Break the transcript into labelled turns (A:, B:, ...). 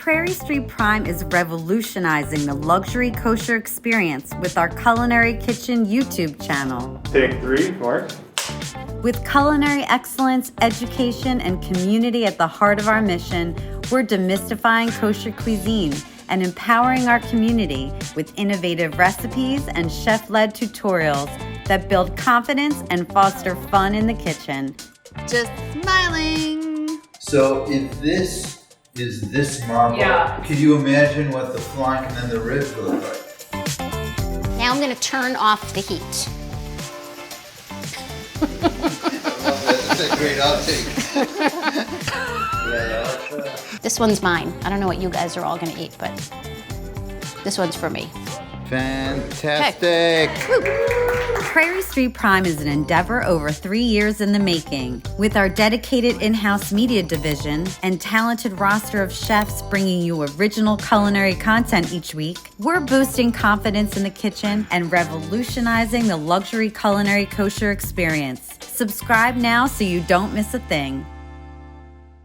A: Prairie Street Prime is revolutionizing the luxury kosher experience with our Culinary Kitchen YouTube channel.
B: Take 3, Mark.
A: With culinary excellence, education, and community at the heart of our mission, we're demystifying kosher cuisine and empowering our community with innovative recipes and chef-led tutorials that build confidence and foster fun in the kitchen.
C: Just smiling.
D: So if this is this marble, Could you imagine what the flank and then the ribs look like?
C: Now I'm going to turn off the heat.
D: That's a great outtake.
C: This one's mine. I don't know what you guys are all going to eat, but this one's for me.
D: Fantastic.
A: Prairie Street Prime is an endeavor over 3 years in the making. With our dedicated in-house media division and talented roster of chefs bringing you original culinary content each week, we're boosting confidence in the kitchen and revolutionizing the luxury culinary kosher experience. Subscribe now so you don't miss a thing.